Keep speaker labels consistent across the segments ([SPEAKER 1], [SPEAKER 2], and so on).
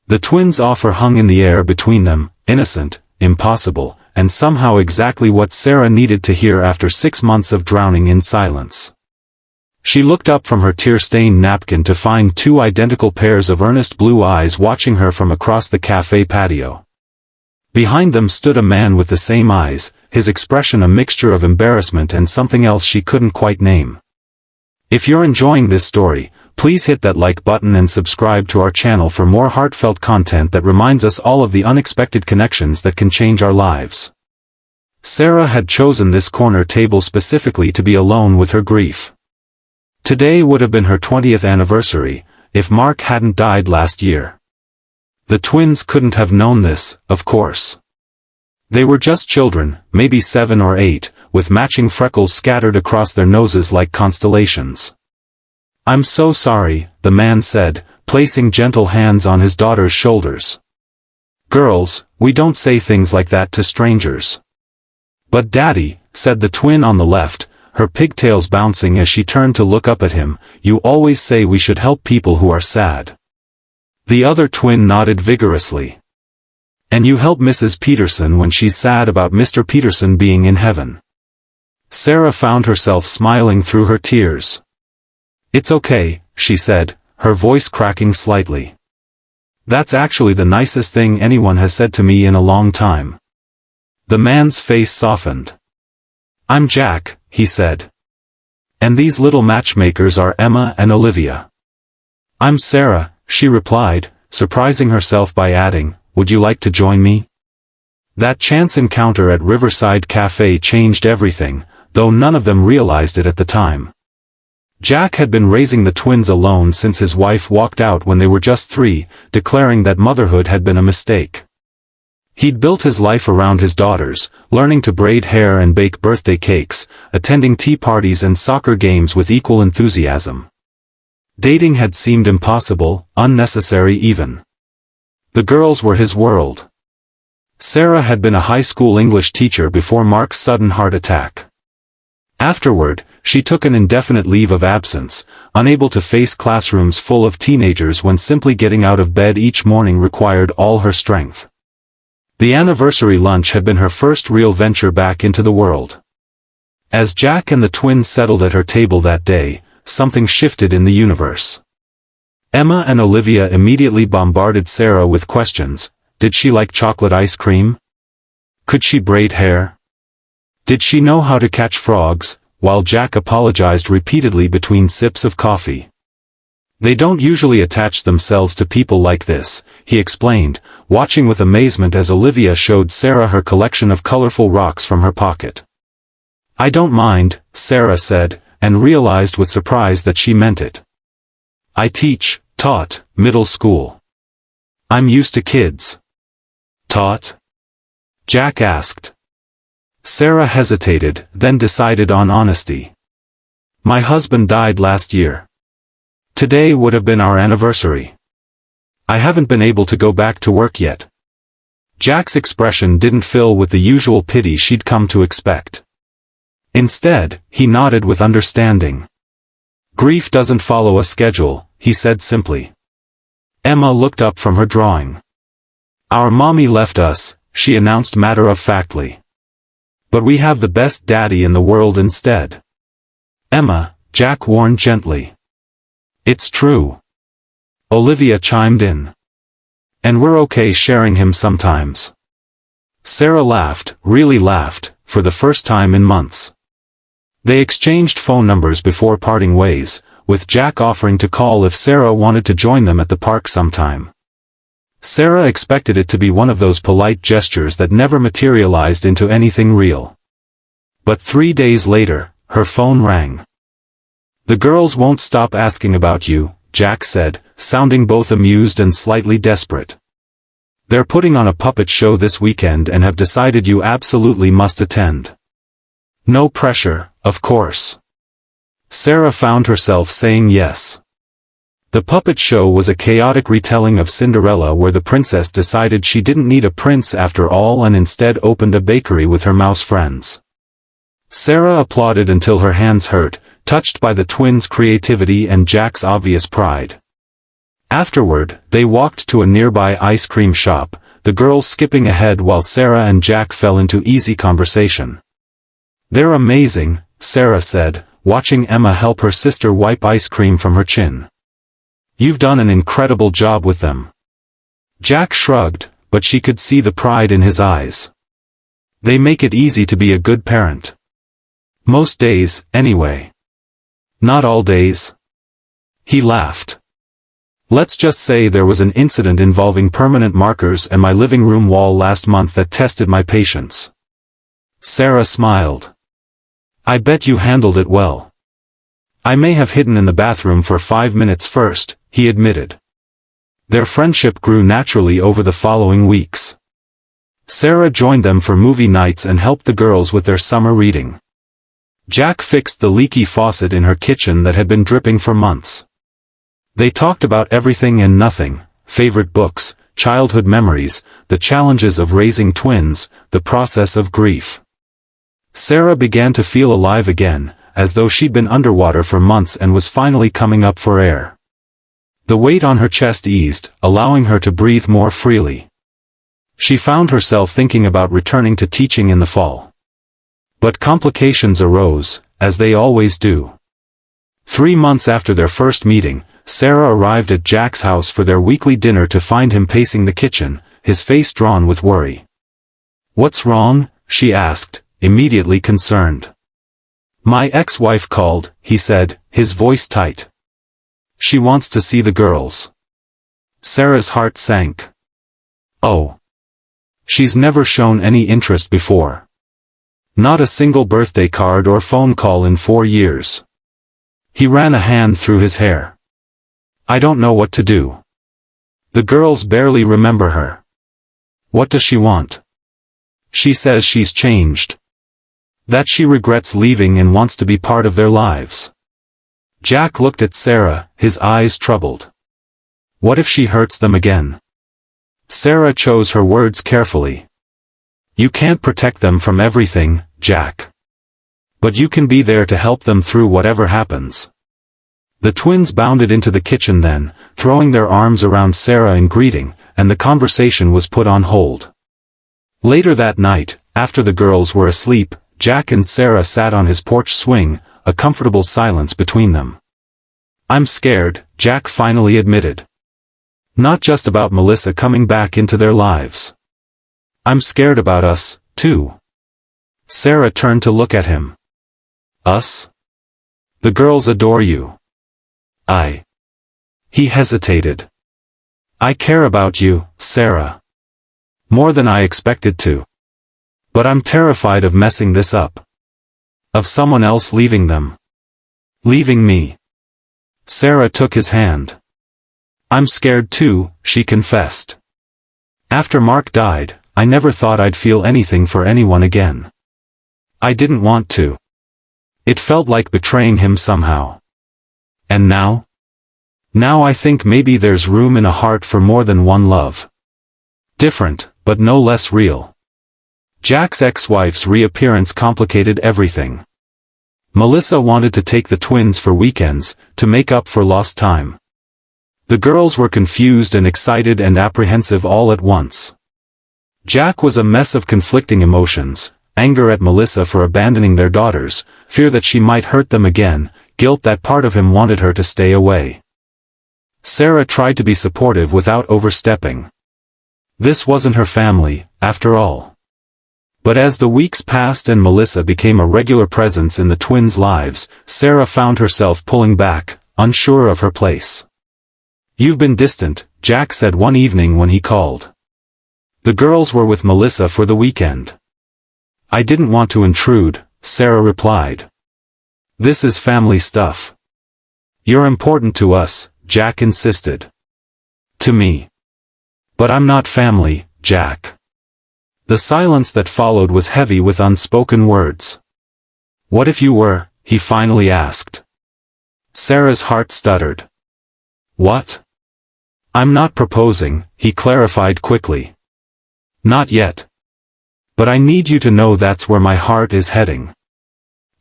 [SPEAKER 1] The twins' offer hung in the air between them, innocent, impossible, and somehow exactly what Sarah needed to hear after 6 months of drowning in silence. She looked up from her tear-stained napkin to find 2 identical pairs of earnest blue eyes watching her from across the cafe patio. Behind them stood a man with the same eyes, his expression a mixture of embarrassment and something else she couldn't quite name. If you're enjoying this story, please hit that like button and subscribe to our channel for more heartfelt content that reminds us all of the unexpected connections that can change our lives. Sarah had chosen this corner table specifically to be alone with her grief. Today would have been her 20th anniversary, if Mark hadn't died last year. The twins couldn't have known this, of course. They were just children, maybe 7 or 8, with matching freckles scattered across their noses like constellations. "I'm so sorry," the man said, placing gentle hands on his daughter's shoulders. "Girls, we don't say things like that to strangers." "But Daddy," said the twin on the left, her pigtails bouncing as she turned to look up at him, "you always say we should help people who are sad." The other twin nodded vigorously. "And you help Mrs. Peterson when she's sad about Mr. Peterson being in heaven." Sarah found herself smiling through her tears. "It's okay," she said, her voice cracking slightly. "That's actually the nicest thing anyone has said to me in a long time." The man's face softened. "I'm Jack," he said. "And these little matchmakers are Emma and Olivia." "I'm Sarah," she replied, surprising herself by adding, "Would you like to join me?" That chance encounter at Riverside Cafe changed everything, though none of them realized it at the time. Jack had been raising the twins alone since his wife walked out when they were just 3, declaring that motherhood had been a mistake. He'd built his life around his daughters, learning to braid hair and bake birthday cakes, attending tea parties and soccer games with equal enthusiasm. Dating had seemed impossible, unnecessary even. The girls were his world. Sarah had been a high school English teacher before Mark's sudden heart attack. Afterward, she took an indefinite leave of absence, unable to face classrooms full of teenagers when simply getting out of bed each morning required all her strength. The anniversary lunch had been her first real venture back into the world. As Jack and the twins settled at her table that day, something shifted in the universe. Emma and Olivia immediately bombarded Sarah with questions. Did she like chocolate ice cream? Could she braid hair? Did she know how to catch frogs? While Jack apologized repeatedly between sips of coffee. "They don't usually attach themselves to people like this," he explained, watching with amazement as Olivia showed Sarah her collection of colorful rocks from her pocket. "I don't mind," Sarah said, and realized with surprise that she meant it. "I taught, middle school. I'm used to kids." "Taught?" Jack asked. Sarah hesitated, then decided on honesty. "My husband died last year. Today would have been our anniversary. I haven't been able to go back to work yet." Jack's expression didn't fill with the usual pity she'd come to expect. Instead, he nodded with understanding. "Grief doesn't follow a schedule," he said simply. Emma looked up from her drawing. "Our mommy left us," she announced matter-of-factly. "But we have the best daddy in the world instead." "Emma," Jack warned gently. "It's true." Olivia chimed in. "And we're okay sharing him sometimes." Sarah laughed, really laughed, for the first time in months. They exchanged phone numbers before parting ways, with Jack offering to call if Sarah wanted to join them at the park sometime. Sarah expected it to be one of those polite gestures that never materialized into anything real. But 3 days later, her phone rang. "The girls won't stop asking about you," Jack said, sounding both amused and slightly desperate. "They're putting on a puppet show this weekend and have decided you absolutely must attend." No pressure, of course. Sarah found herself saying yes. The puppet show was a chaotic retelling of Cinderella where the princess decided she didn't need a prince after all and instead opened a bakery with her mouse friends. Sarah applauded until her hands hurt, touched by the twins' creativity and Jack's obvious pride. Afterward, they walked to a nearby ice cream shop, the girls skipping ahead while Sarah and Jack fell into easy conversation. "They're amazing," Sarah said, watching Emma help her sister wipe ice cream from her chin. "You've done an incredible job with them." Jack shrugged, but she could see the pride in his eyes. "They make it easy to be a good parent. Most days, anyway." "Not all days." He laughed. "Let's just say there was an incident involving permanent markers and my living room wall last month that tested my patience." Sarah smiled. "I bet you handled it well." "I may have hidden in the bathroom for 5 minutes first," he admitted. Their friendship grew naturally over the following weeks. Sarah joined them for movie nights and helped the girls with their summer reading. Jack fixed the leaky faucet in her kitchen that had been dripping for months. They talked about everything and nothing: favorite books, childhood memories, the challenges of raising twins, the process of grief. Sarah began to feel alive again, as though she'd been underwater for months and was finally coming up for air. The weight on her chest eased, allowing her to breathe more freely. She found herself thinking about returning to teaching in the fall. But complications arose, as they always do. 3 months after their first meeting, Sarah arrived at Jack's house for their weekly dinner to find him pacing the kitchen, his face drawn with worry. "What's wrong?" she asked, immediately concerned. "My ex-wife called," he said, his voice tight. "She wants to see the girls." Sarah's heart sank. "Oh. She's never shown any interest before. Not a single birthday card or phone call in 4 years." He ran a hand through his hair. "I don't know what to do. The girls barely remember her. What does she want?" "She says she's changed. That she regrets leaving and wants to be part of their lives." Jack looked at Sarah, his eyes troubled. "What if she hurts them again?" Sarah chose her words carefully. "You can't protect them from everything, Jack. But you can be there to help them through whatever happens." The twins bounded into the kitchen then, throwing their arms around Sarah in greeting, and the conversation was put on hold. Later that night, after the girls were asleep, Jack and Sarah sat on his porch swing, a comfortable silence between them. "I'm scared," Jack finally admitted. "Not just about Melissa coming back into their lives. I'm scared about us, too." Sarah turned to look at him. "Us? The girls adore you." He hesitated. "I care about you, Sarah. More than I expected to. But I'm terrified of messing this up. Of someone else leaving them. Leaving me." Sarah took his hand. "I'm scared too," she confessed. "After Mark died, I never thought I'd feel anything for anyone again. I didn't want to. It felt like betraying him somehow. And now? Now I think maybe there's room in a heart for more than one love. Different, but no less real." Jack's ex-wife's reappearance complicated everything. Melissa wanted to take the twins for weekends, to make up for lost time. The girls were confused and excited and apprehensive all at once. Jack was a mess of conflicting emotions: anger at Melissa for abandoning their daughters, fear that she might hurt them again, guilt that part of him wanted her to stay away. Sarah tried to be supportive without overstepping. This wasn't her family, after all. But as the weeks passed and Melissa became a regular presence in the twins' lives, Sarah found herself pulling back, unsure of her place. "You've been distant," Jack said one evening when he called. "The girls were with Melissa for the weekend." "I didn't want to intrude," Sarah replied. "This is family stuff." "You're important to us," Jack insisted. "To me. But I'm not family, Jack." The silence that followed was heavy with unspoken words. "What if you were?" he finally asked. Sarah's heart stuttered. "What?" "I'm not proposing," he clarified quickly. "Not yet. But I need you to know that's where my heart is heading.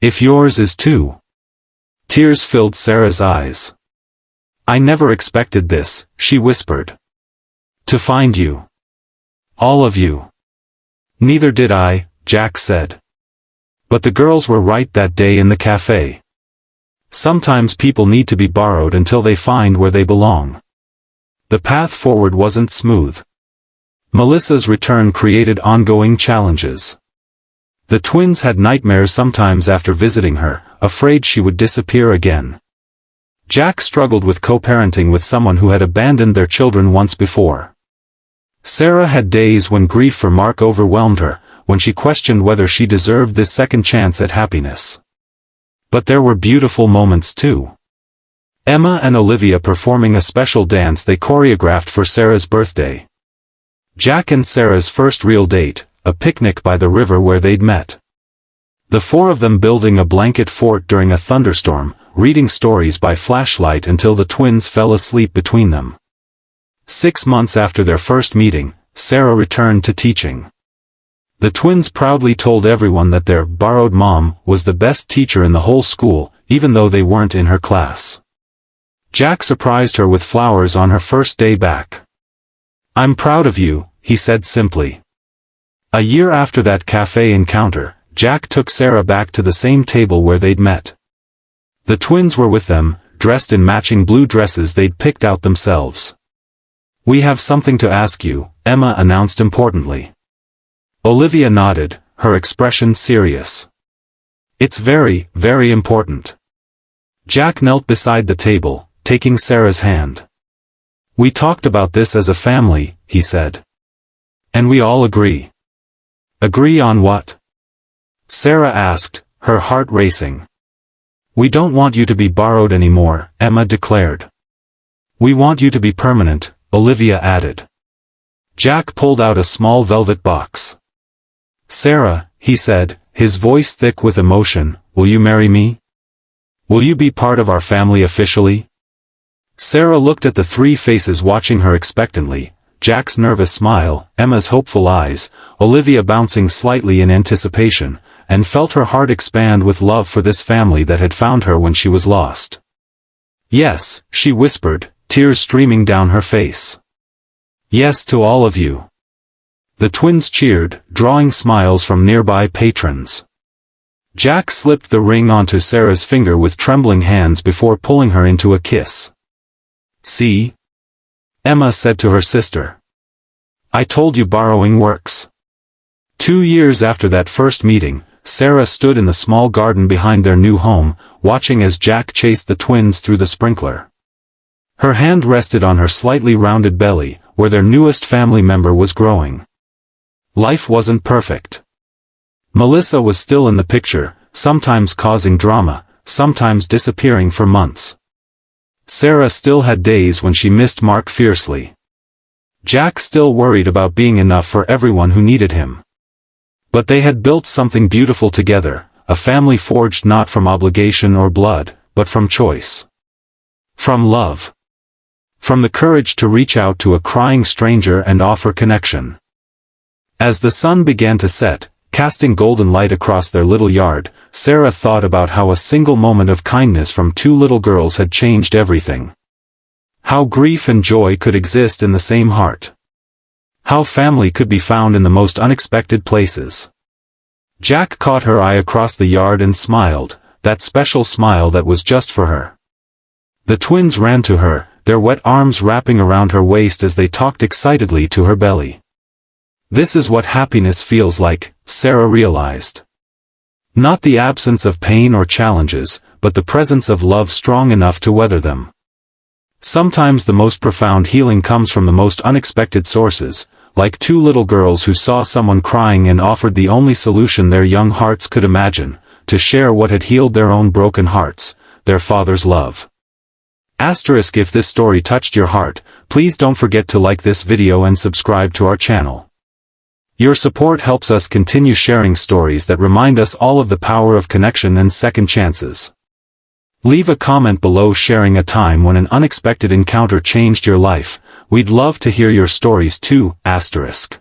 [SPEAKER 1] If yours is too." Tears filled Sarah's eyes. I never expected this, she whispered. To find you. All of you. Neither did I, Jack said. But the girls were right that day in the cafe. Sometimes people need to be borrowed until they find where they belong. The path forward wasn't smooth. Melissa's return created ongoing challenges. The twins had nightmares sometimes after visiting her, afraid she would disappear again. Jack struggled with co-parenting with someone who had abandoned their children once before. Sarah had days when grief for Mark overwhelmed her, when she questioned whether she deserved this second chance at happiness. But there were beautiful moments too. Emma and Olivia performing a special dance they choreographed for Sarah's birthday. Jack and Sarah's first real date, a picnic by the river where they'd met. The four of them building a blanket fort during a thunderstorm, reading stories by flashlight until the twins fell asleep between them. 6 months after their first meeting, Sarah returned to teaching. The twins proudly told everyone that their borrowed mom was the best teacher in the whole school, even though they weren't in her class. Jack surprised her with flowers on her first day back. I'm proud of you, he said simply. A year after that cafe encounter, Jack took Sarah back to the same table where they'd met. The twins were with them, dressed in matching blue dresses they'd picked out themselves. We have something to ask you, Emma announced importantly. Olivia nodded, her expression serious. It's very, very important. Jack knelt beside the table, taking Sarah's hand. We talked about this as a family, he said. And we all agree. Agree on what? Sarah asked, her heart racing. We don't want you to be borrowed anymore, Emma declared. We want you to be permanent, Olivia added. Jack pulled out a small velvet box. Sarah, he said, his voice thick with emotion, will you marry me? Will you be part of our family officially? Sarah looked at the three faces watching her expectantly, Jack's nervous smile, Emma's hopeful eyes, Olivia bouncing slightly in anticipation, and felt her heart expand with love for this family that had found her when she was lost. Yes, she whispered, tears streaming down her face. Yes to all of you. The twins cheered, drawing smiles from nearby patrons. Jack slipped the ring onto Sarah's finger with trembling hands before pulling her into a kiss. See? Emma said to her sister. I told you borrowing works. 2 years after that first meeting, Sarah stood in the small garden behind their new home, watching as Jack chased the twins through the sprinkler. Her hand rested on her slightly rounded belly, where their newest family member was growing. Life wasn't perfect. Melissa was still in the picture, sometimes causing drama, sometimes disappearing for months. Sarah still had days when she missed Mark fiercely. Jack still worried about being enough for everyone who needed him. But they had built something beautiful together, a family forged not from obligation or blood, but from choice. From love. From the courage to reach out to a crying stranger and offer connection. As the sun began to set, casting golden light across their little yard, Sarah thought about how a single moment of kindness from 2 little girls had changed everything. How grief and joy could exist in the same heart. How family could be found in the most unexpected places. Jack caught her eye across the yard and smiled, that special smile that was just for her. The twins ran to her, their wet arms wrapping around her waist as they talked excitedly to her belly. This is what happiness feels like, Sarah realized. Not the absence of pain or challenges, but the presence of love strong enough to weather them. Sometimes the most profound healing comes from the most unexpected sources, like 2 little girls who saw someone crying and offered the only solution their young hearts could imagine, to share what had healed their own broken hearts, their father's love. Asterisk if this story touched your heart, please don't forget to like this video and subscribe to our channel. Your support helps us continue sharing stories that remind us all of the power of connection and second chances. Leave a comment below sharing a time when an unexpected encounter changed your life. We'd love to hear your stories too, asterisk.